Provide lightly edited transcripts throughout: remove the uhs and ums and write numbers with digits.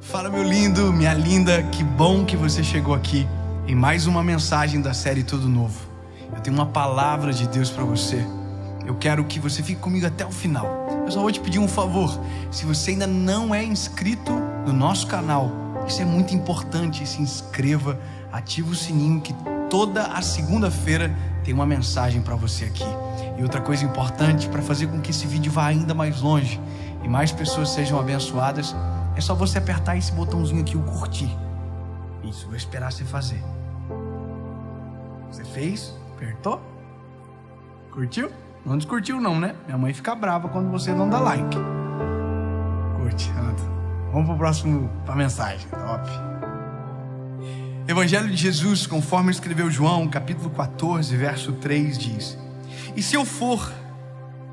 Fala, meu lindo, minha linda, que bom que você chegou aqui em mais uma mensagem da série Tudo Novo. Eu tenho uma palavra de Deus para você. Eu quero que você fique comigo até o final. Eu só vou te pedir um favor. Se você ainda não é inscrito no nosso canal, isso é muito importante. Se inscreva, ativa o sininho que toda a segunda-feira tem uma mensagem para você aqui. E outra coisa importante para fazer com que esse vídeo vá ainda mais longe e mais pessoas sejam abençoadas, é só você apertar esse botãozinho aqui, o curtir. Isso, vou esperar você fazer. Você fez? Apertou? Curtiu? Não descurtiu não, né? Minha mãe fica brava quando você não dá like. Curte. Vamos pro próximo, pra mensagem. Top. Evangelho de Jesus, conforme escreveu João, capítulo 14, verso 3, diz: E se eu for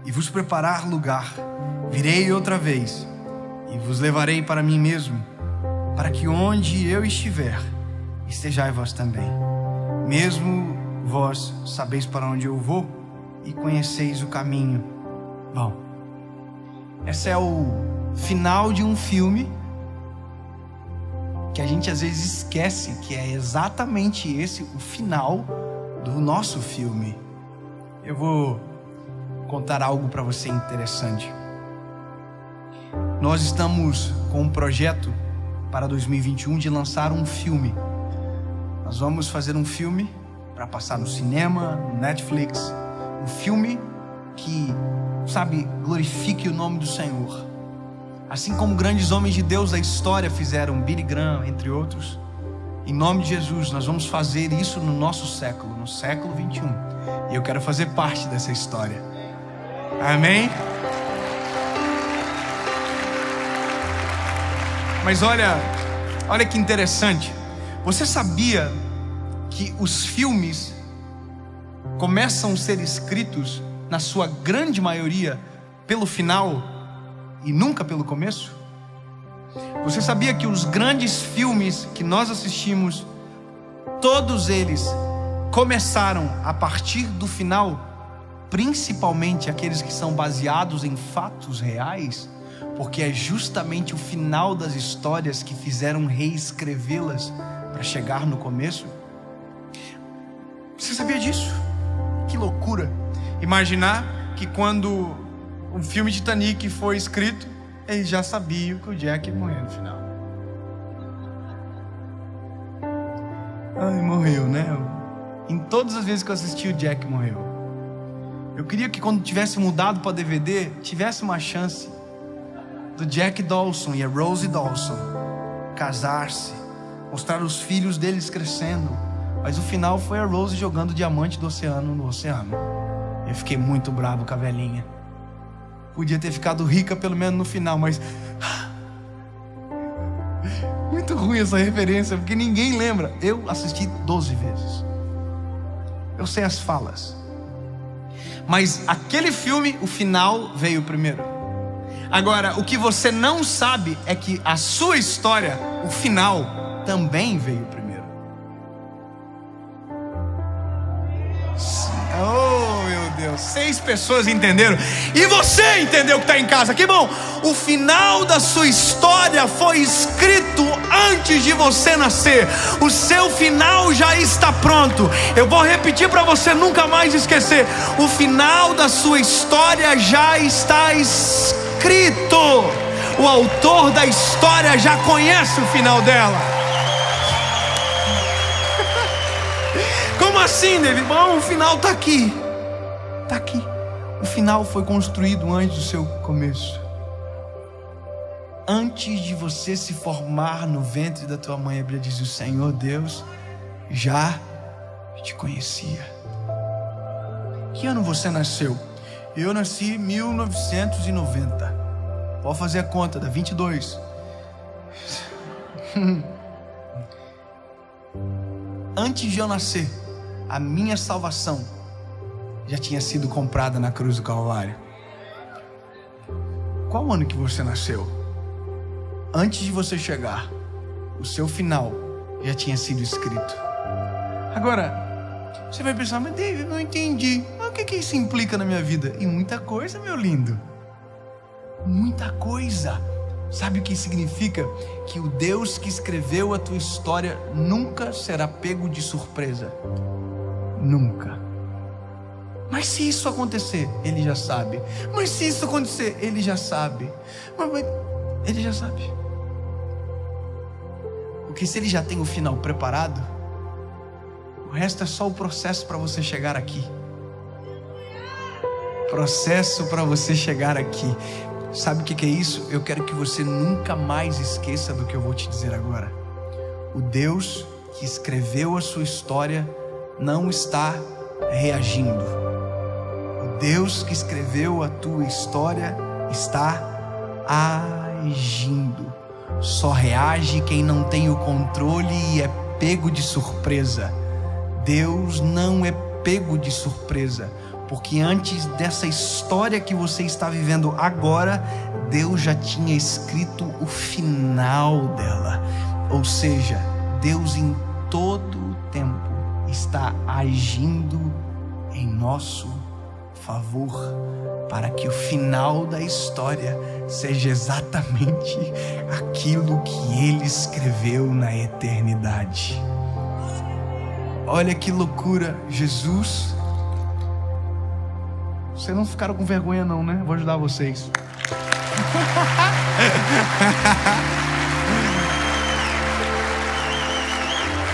e vos preparar lugar, virei outra vez e vos levarei para mim mesmo, para que onde eu estiver, estejai vós também. Mesmo vós sabeis para onde eu vou e conheceis o caminho. Bom, esse é o final de um filme que a gente às vezes esquece que é exatamente esse o final do nosso filme. Eu vou contar algo para você interessante. Nós estamos com um projeto para 2021 de lançar um filme. Nós vamos fazer um filme para passar no cinema, no Netflix. Um filme que, glorifique o nome do Senhor. Assim como grandes homens de Deus da história fizeram, Billy Graham, entre outros. Em nome de Jesus, nós vamos fazer isso no nosso século, no século 21. E eu quero fazer parte dessa história. Amém? Mas olha que interessante. Você sabia que os filmes começam a ser escritos, na sua grande maioria, pelo final e nunca pelo começo? Você sabia que os grandes filmes que nós assistimos, todos eles começaram a partir do final, principalmente aqueles que são baseados em fatos reais? Porque é justamente o final das histórias que fizeram reescrevê-las para chegar no começo. Você sabia disso? Que loucura! Imaginar que quando o filme Titanic foi escrito, eles já sabiam que o Jack ia morrer no final. Ai, morreu, né? Em todas as vezes que eu assisti, o Jack morreu. Eu queria que quando tivesse mudado para DVD, tivesse uma chance do Jack Dawson e a Rosie Dawson casar-se, mostrar os filhos deles crescendo. Mas o final foi a Rose jogando diamante do oceano no oceano. Eu fiquei muito bravo com a velhinha. Podia ter ficado rica pelo menos no final, mas muito ruim essa referência, porque ninguém lembra. Eu assisti 12 vezes. Eu sei as falas. Mas aquele filme, o final veio primeiro. Agora, o que você não sabe é que a sua história, o final, também veio primeiro. Oh, meu Deus, 6 pessoas entenderam. E você entendeu que está em casa, que bom. O final da sua história foi escrito antes de você nascer. O seu final já está pronto. Eu vou repetir para você nunca mais esquecer. O final da sua história já está escrito. O autor da história já conhece o final dela. Como assim, David? Bom, o final está aqui. Está aqui. O final foi construído antes do seu começo. Antes de você se formar no ventre da tua mãe, a Bíblia diz: o Senhor Deus já te conhecia. Que ano você nasceu? Eu nasci em 1990. Pode fazer a conta, dá 22. Antes de eu nascer, a minha salvação já tinha sido comprada na cruz do Calvário. Qual ano que você nasceu? Antes de você chegar, o seu final já tinha sido escrito. Agora, você vai pensar: mas David, não entendi. Mas o que isso implica na minha vida? E muita coisa, meu lindo. Muita coisa. Sabe o que significa? Que o Deus que escreveu a tua história nunca será pego de surpresa. Nunca. Mas se isso acontecer, Ele já sabe. Mas se isso acontecer, Ele já sabe. Mas Ele já sabe. Porque se Ele já tem o final preparado, o resto é só o processo para você chegar aqui. Processo para você chegar aqui. Sabe o que é isso? Eu quero que você nunca mais esqueça do que eu vou te dizer agora. O Deus que escreveu a sua história não está reagindo. O Deus que escreveu a tua história está agindo. Só reage quem não tem o controle e é pego de surpresa. Deus não é pego de surpresa, porque antes dessa história que você está vivendo agora, Deus já tinha escrito o final dela. Ou seja, Deus em todo o tempo está agindo em nosso favor, para que o final da história seja exatamente aquilo que Ele escreveu na eternidade. Olha que loucura, Jesus. Vocês não ficaram com vergonha não, né? Vou ajudar vocês.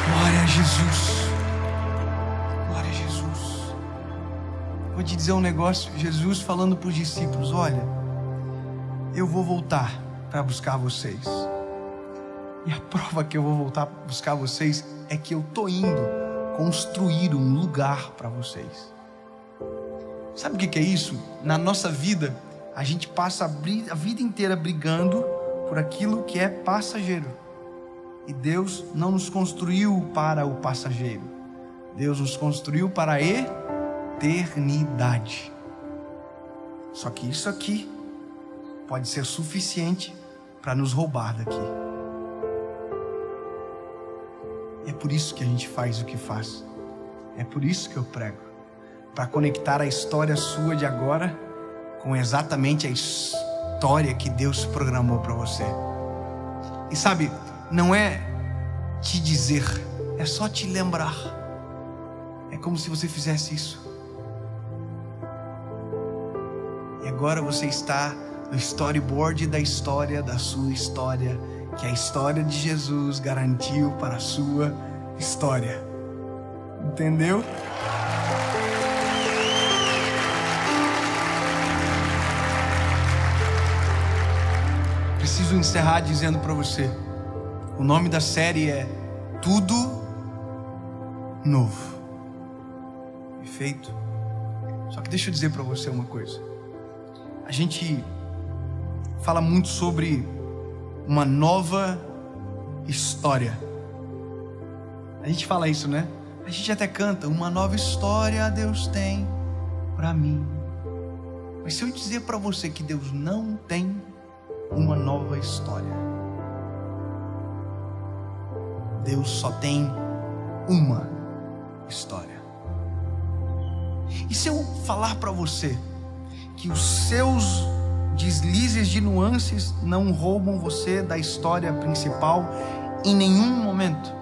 Glória a Jesus. Glória a Jesus. Vou te dizer um negócio. Jesus falando para os discípulos: olha, eu vou voltar para buscar vocês. E a prova que eu vou voltar para buscar vocês é que eu estou indo construir um lugar para vocês. Sabe o que é isso? Na nossa vida, a gente passa a vida inteira brigando por aquilo que é passageiro. E Deus não nos construiu para o passageiro. Deus nos construiu para a eternidade. Só que isso aqui pode ser suficiente para nos roubar daqui. E é por isso que a gente faz o que faz. É por isso que eu prego. Para conectar a história sua de agora com exatamente a história que Deus programou para você. E sabe, não é te dizer, é só te lembrar. É como se você fizesse isso. E agora você está no storyboard da história da sua história, que a história de Jesus garantiu para a sua história. Entendeu? Preciso encerrar dizendo para você, o nome da série é Tudo Novo. Perfeito? Só que deixa eu dizer para você uma coisa. A gente fala muito sobre uma nova história. A gente fala isso, né? A gente até canta, uma nova história Deus tem para mim. Mas se eu dizer para você que Deus não tem uma nova história, Deus só tem uma história. E se eu falar para você que os seus deslizes de nuances não roubam você da história principal em nenhum momento?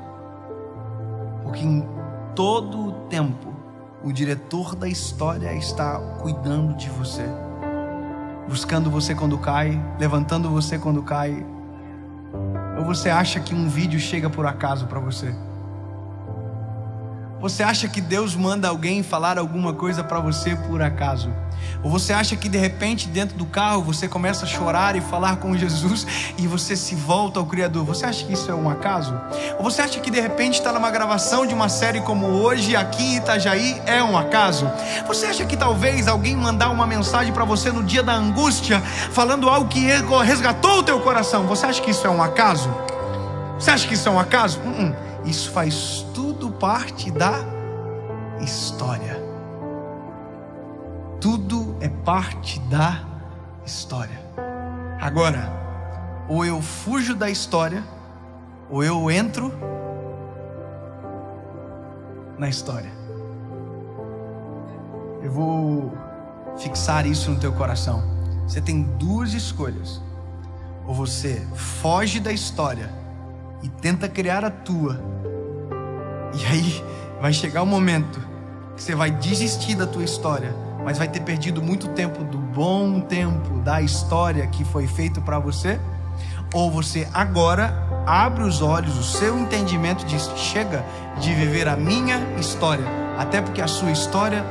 Porque em todo o tempo o diretor da história está cuidando de você, buscando você quando cai, levantando você quando cai. Ou você acha que um vídeo chega por acaso para você? Você acha que Deus manda alguém falar alguma coisa para você por acaso? Ou você acha que de repente dentro do carro você começa a chorar e falar com Jesus e você se volta ao Criador? Você acha que isso é um acaso? Ou você acha que de repente está numa gravação de uma série como hoje aqui em Itajaí é um acaso? Você acha que talvez alguém mandar uma mensagem para você no dia da angústia falando algo que resgatou o teu coração? Você acha que isso é um acaso? Você acha que isso é um acaso? Isso faz tudo parte da história. Tudo é parte da história. Agora, ou eu fujo da história, ou eu entro na história. Eu vou fixar isso no teu coração. Você tem duas escolhas. Ou você foge da história e tenta criar a tua. E aí vai chegar o momento que você vai desistir da tua história, mas vai ter perdido muito tempo do bom tempo da história que foi feito para você. Ou você agora abre os olhos, o seu entendimento diz: chega de viver a minha história, até porque a sua história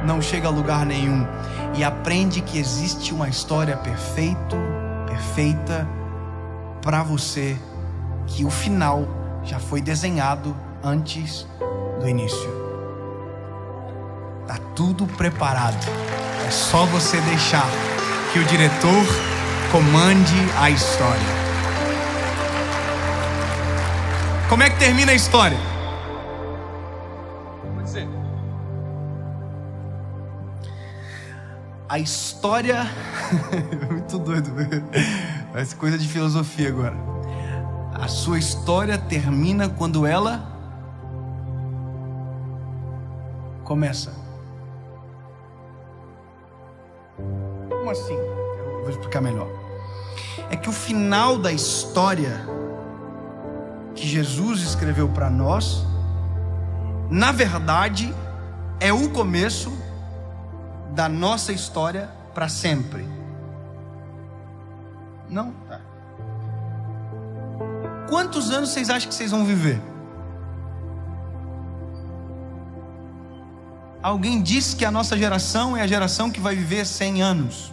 não chega a lugar nenhum, e aprende que existe uma história perfeita para você, que o final já foi desenhado antes do início. Tá tudo preparado, é só você deixar que o diretor comande a história. Como é que termina a história? Vou dizer. A história muito doido, parece coisa de filosofia agora. A sua história termina quando ela começa. Como assim? Eu vou explicar melhor. É que o final da história que Jesus escreveu para nós, na verdade, é o começo da nossa história para sempre. Não? Tá. Quantos anos vocês acham que vocês vão viver? Alguém disse que a nossa geração é a geração que vai viver 100 anos,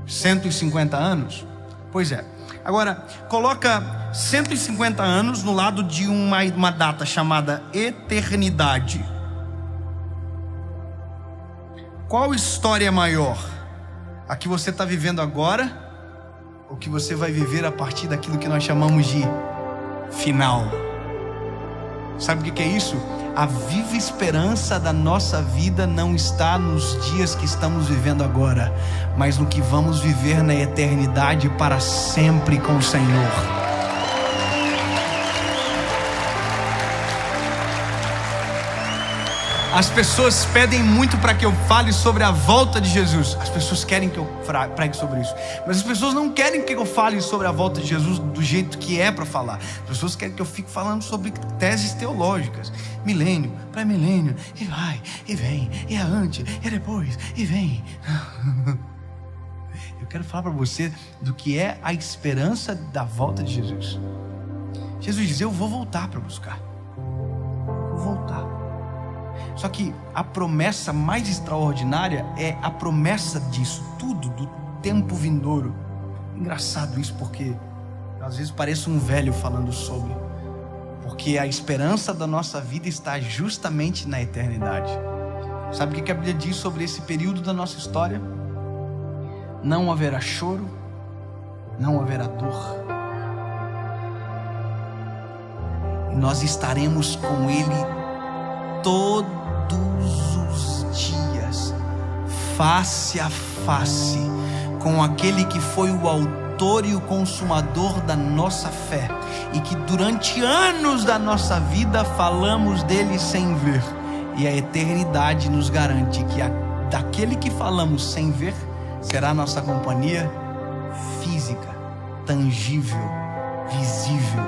150 anos. Pois é. Agora, coloca 150 anos no lado de uma data chamada eternidade. Qual história é maior? A que você está vivendo agora, ou que você vai viver a partir daquilo que nós chamamos de final? Sabe o que é isso? A viva esperança da nossa vida não está nos dias que estamos vivendo agora, mas no que vamos viver na eternidade para sempre com o Senhor. As pessoas pedem muito para que eu fale sobre a volta de Jesus. As pessoas querem que eu pregue sobre isso, mas as pessoas não querem que eu fale sobre a volta de Jesus do jeito que é para falar. As pessoas querem que eu fique falando sobre teses teológicas, milênio, pré-milênio, e vai, e vem, e é antes, e é depois, e vem. Eu quero falar para você do que é a esperança da volta de Jesus. Jesus diz: eu vou voltar para buscar. Vou voltar. Só que a promessa mais extraordinária é a promessa disso tudo, do tempo vindouro. Engraçado isso, porque às vezes parece um velho falando sobre, porque a esperança da nossa vida está justamente na eternidade. Sabe o que a Bíblia diz sobre esse período da nossa história? Não haverá choro, não haverá dor, e nós estaremos com Ele todos os dias, face a face, com aquele que foi o autor e o consumador da nossa fé, e que durante anos da nossa vida falamos dele sem ver, e a eternidade nos garante que daquele que falamos sem ver será a nossa companhia física, tangível, visível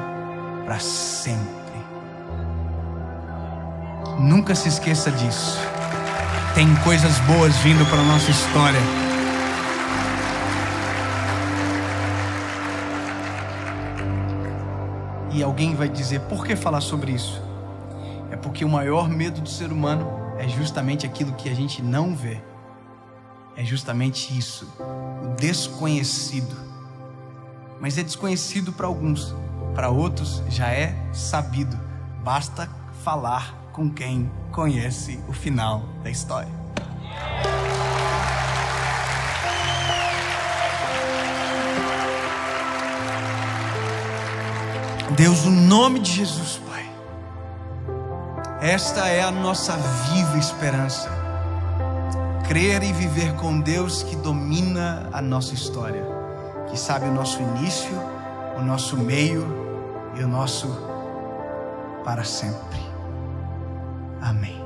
para sempre. Nunca se esqueça disso. Tem coisas boas vindo para a nossa história. E alguém vai dizer: por que falar sobre isso? É porque o maior medo do ser humano é justamente aquilo que a gente não vê. É justamente isso, o desconhecido. Mas é desconhecido para alguns, para outros já é sabido. Basta falar com quem conhece o final da história. Deus, no nome de Jesus, Pai, esta é a nossa viva esperança. Crer e viver com Deus que domina a nossa história, que sabe o nosso início, o nosso meio e o nosso para sempre. Amém.